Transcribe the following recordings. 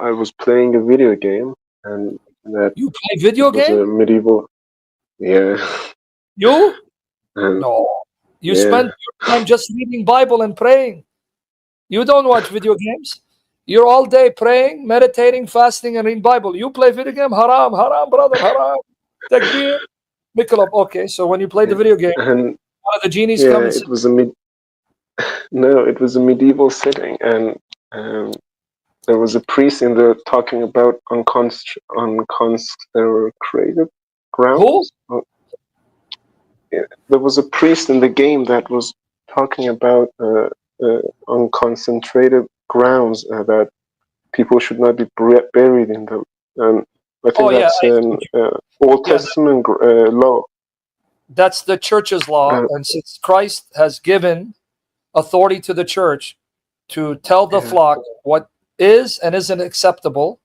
I was playing a video game, and that You play video was a game? medieval. Yeah, You? and No. You yeah, spend your time just reading Bible and praying. You don't watch video games. You're all day praying, meditating, fasting, and reading Bible. You play video game? Haram, haram, brother, haram. Takbir. Mikolov. Okay, so when you play the yeah, video game, and one of the genies yeah, come and say, it was a no, it was a medieval setting, and um, there was a priest in there talking about unconsecrated who? grounds. Yeah, there was a priest in the game that was talking about unconcentrated grounds that people should not be buried in them. And I Oh, think yeah. that's an Old Yeah, Testament law. that's the church's law. Uh, And since Christ has given authority to the church to tell the yeah, flock what is and isn't acceptable,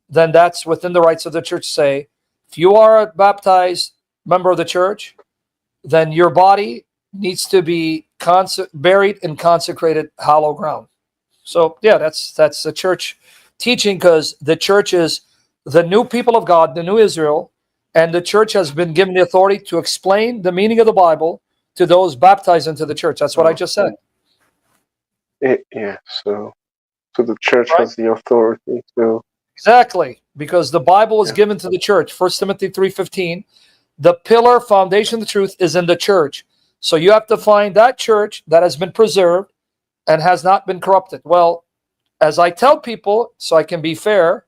then that's within the rights of the church to say, if you are a baptized member of the church, then your body needs to be buried in consecrated hollow ground. So yeah, that's the church teaching, because the church is the new people of God, the new Israel, and the church has been given the authority to explain the meaning of the Bible to those baptized into the church. That's what I just said. yeah. So the church Right? has the authority to. Exactly, because the Bible was Yeah, given to the church. 1 Timothy 3:15, the pillar foundation of the truth is in the church. So you have to find that church that has been preserved and has not been corrupted. Well, as I tell people, so I can be fair,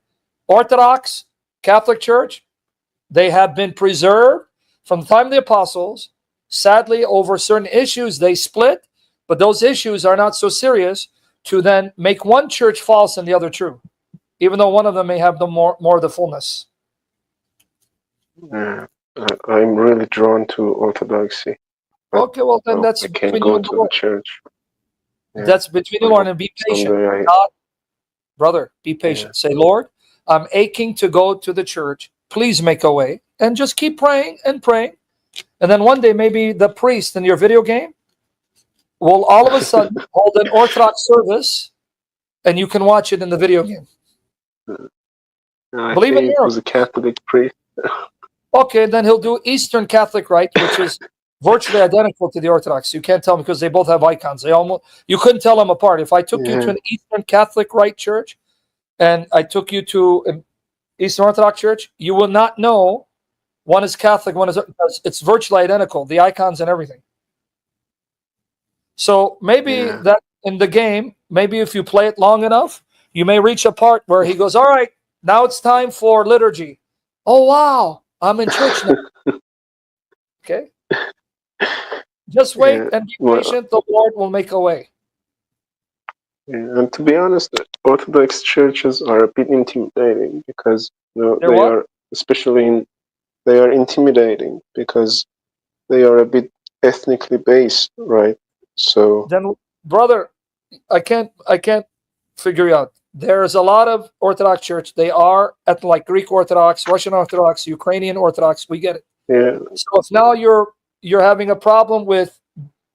Orthodox, Catholic Church, they have been preserved from the time of the apostles. Sadly, over certain issues, they split, but those issues are not so serious to then make one church false and the other true, even though one of them may have the more of the fullness. yeah. I'm really drawn to Orthodoxy, but Okay, well, then that's I can't between you go and the to the Lord. church. Yeah, That's between you and I the Lord, hope and be patient. someday God, brother, be yeah, patient. Say, Lord, I'm aching to go to the church. Please make a way. And just keep praying and praying. And then one day, maybe the priest in your video game will all of a sudden hold an Orthodox service and you can watch it in the video game. I Believe in think it was a miracles. Catholic priest. Okay, then he'll do Eastern Catholic Rite, which is virtually identical to the Orthodox. You can't tell them because they both have icons. You couldn't tell them apart. If I took you to Yeah, an Eastern Catholic Rite church and I took you to an Eastern Orthodox church, you will not know one is Catholic, one is, because it's virtually identical, the icons and everything. So maybe yeah. that in the game, maybe if you play it long enough, you may reach a part where he goes, all right, now it's time for liturgy. Oh, wow, I'm in church now. Okay. Just wait Yeah, and be well, patient. The Lord will make a way. yeah. And to be honest, Orthodox churches are a bit intimidating because There they what? are, especially they are intimidating because they are a bit ethnically based, right? So Then, brother, I can't figure out. There's a lot of Orthodox church. They are at like Greek Orthodox, Russian Orthodox, Ukrainian Orthodox. We get it. yeah, So if now you're having a problem with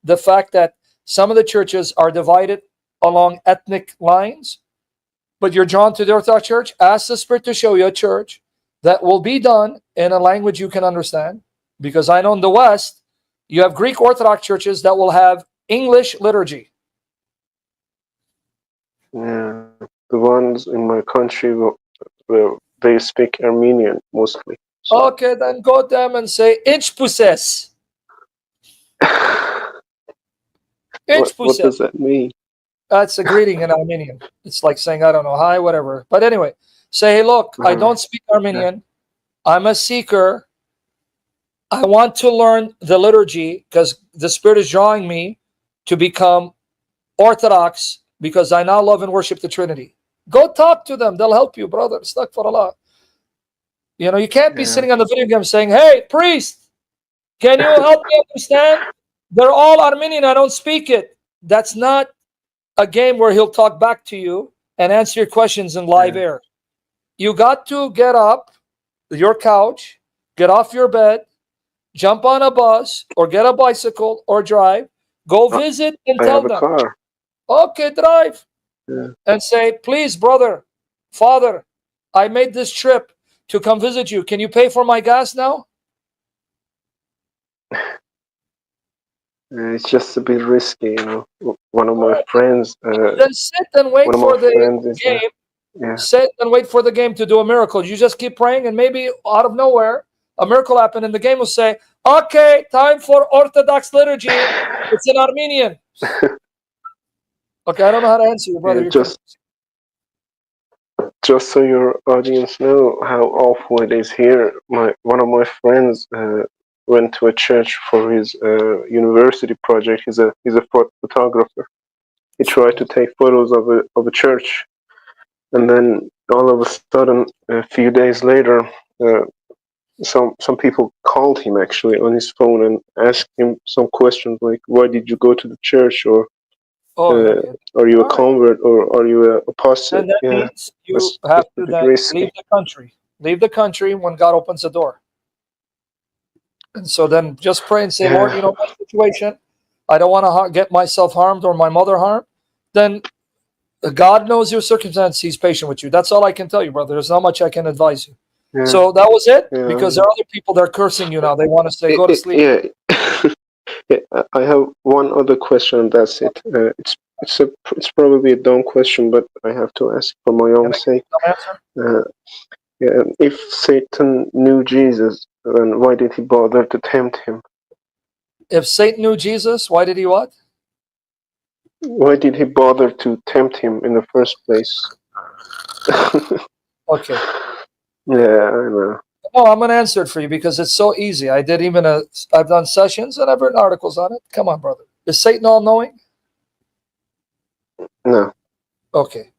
the fact that some of the churches are divided along ethnic lines, but you're drawn to the Orthodox Church, ask the Spirit to show you a church that will be done in a language you can understand. Because I know in the West, you have Greek Orthodox churches that will have English liturgy. yeah. The ones in my country, they speak Armenian mostly. So Okay, then go to them and say, inch possess. Inch what possess. does that mean? That's a greeting in Armenian. It's like saying, I don't know, hi, whatever. But anyway, say, hey, look, I Uh, don't speak Armenian. I'm a seeker. I want to learn the liturgy because the Spirit is drawing me to become Orthodox because I now love and worship the Trinity. Go talk to them. They'll help you, brother. Astaghfirullah. You know, you can't be yeah, sitting on the video game saying, hey, priest, can you help me understand? They're all Armenian. I don't speak it. That's not a game where he'll talk back to you and answer your questions in live yeah. air. You got to get up your couch, get off your bed, jump on a bus or get a bicycle or drive, go I visit and I tell have a them, car. okay, drive, Yeah, and say, please, brother, Father, I made this trip to come visit you. Can you pay for my gas now? It's just a bit risky, you know. One of All my right. friends, Then sit and wait for the is, game. yeah. Sit and wait for the game to do a miracle. You just keep praying, and maybe out of nowhere, a miracle happen, and the game will say, "Okay, time for Orthodox liturgy. It's in Armenian." Okay, I don't know how to answer you, brother. Yeah, You're confused. just so your audience know how awful it is here. One of my friends went to a church for his university project. He's a photographer. He tried to take photos of a church, and then all of a sudden, a few days later, uh, some people called him actually on his phone and asked him some questions like, "Why did you go to the church?" or Oh, you're kidding. "Are you a All right. convert?" or "Are you a apostate?" And that Yeah, means you have that's a to bit then leave risky. the country. Leave the country when God opens the door. And so then just pray and say, Lord, Yeah, you know my situation. I don't want to get myself harmed or my mother harmed. Then God knows your circumstance. He's patient with you. That's all I can tell you, brother. There's not much I can advise you. yeah, So that was it, yeah. because there are other people that are cursing you now. They want to say, go to sleep. Yeah. Yeah, I have one other question. That's it. It's probably a dumb question, but I have to ask for my Can own I give you sake. some answer? Uh, yeah, if Satan knew Jesus, then why did he bother to tempt him? If Satan knew Jesus, why did he what? Why did he bother to tempt him in the first place? Okay. Yeah, I know. No, I'm going to answer it for you because it's so easy. I've done sessions and I've written articles on it. Come on, brother. Is Satan all knowing? No. Okay.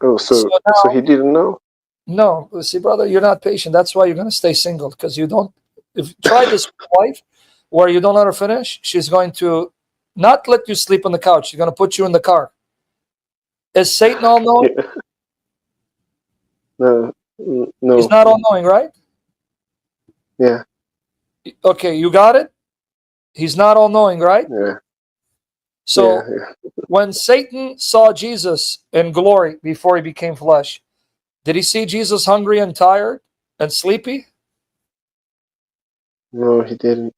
Oh, So so now, he didn't know? no, see, brother, you're not patient. That's why you're going to stay single, because you don't. If you try this with your wife, where you don't let her finish, she's going to not let you sleep on the couch. She's going to put you in the car. Is Satan all knowing? Yeah. No. He's No. not all knowing, right? Yeah. Okay, you got it? He's not all knowing, right? Yeah. Yeah. So Yeah. when Satan saw Jesus in glory before he became flesh, did he see Jesus hungry and tired and sleepy? No, he didn't.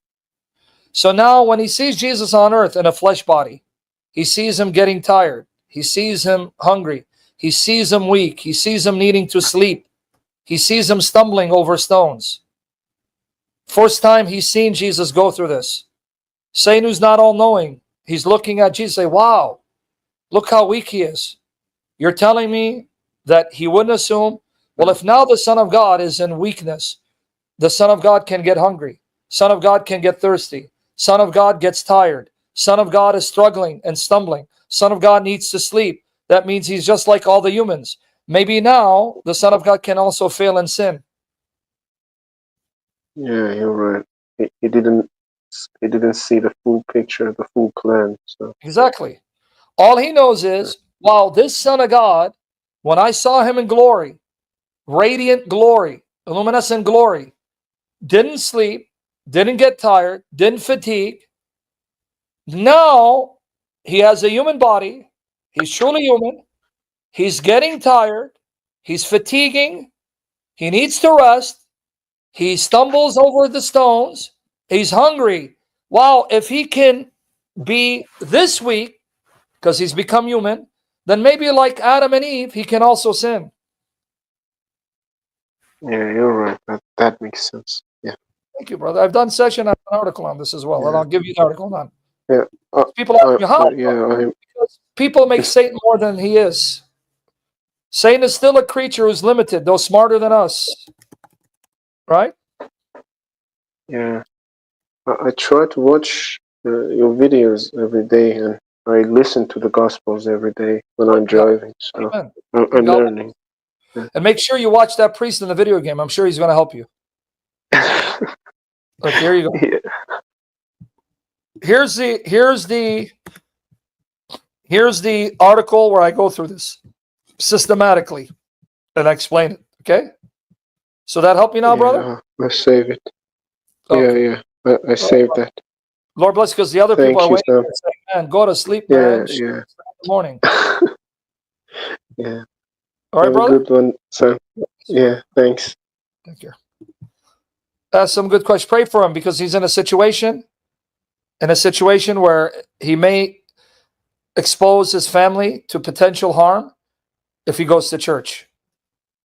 So now when he sees Jesus on earth in a flesh body, he sees him getting tired. He sees him hungry. He sees him weak. He sees him needing to sleep. He sees him stumbling over stones. First time he's seen Jesus go through this. Satan, who's not all knowing, he's looking at Jesus and say, wow, look how weak he is. You're telling me that he wouldn't assume, well, if now the Son of God is in weakness, the Son of God can get hungry. Son of God can get thirsty. Son of God gets tired. Son of God is struggling and stumbling. Son of God needs to sleep. That means he's just like all the humans. Maybe now the Son of God can also fail and sin. Yeah, you're right. He didn't. He didn't see the full picture, the full plan. So Exactly. All he knows is, wow, this Son of God, when I saw him in glory, radiant glory, luminescent glory, didn't sleep, didn't get tired, didn't fatigue. Now he has a human body. He's truly human. He's getting tired. He's fatiguing. He needs to rest. He stumbles over the stones. He's hungry. Wow, if he can be this weak, because he's become human, then maybe like Adam and Eve, he can also sin. yeah, you're right. That makes sense. Yeah, Thank you, brother. I've done session, I have an article on this as well, and yeah, I'll give you the article on. yeah. People ask me how. Yeah. Because people make Satan more than he is. Satan is still a creature who's limited, though smarter than us, right? Yeah. I try to watch your videos every day, and I listen to the Gospels every day when I'm God, driving. So amen. I'm God, learning. Yeah. and make sure you watch that priest in the video game. I'm sure he's going to help you. Look, here you go. Yeah. Here's the article where I go through this systematically and I explain it. Okay, so that help you now, brother? Yeah, I save it. Yeah, Okay. yeah. I saved that. Lord bless, because the other people are Thank you, waiting Sam. there saying, "Man, go to sleep, Yeah, man. yeah, In the morning." yeah. All right, Have a brother? good one, Sam. Yeah, thanks. Take care. That's some good question. Pray for him because he's in a situation where he may expose his family to potential harm if he goes to church.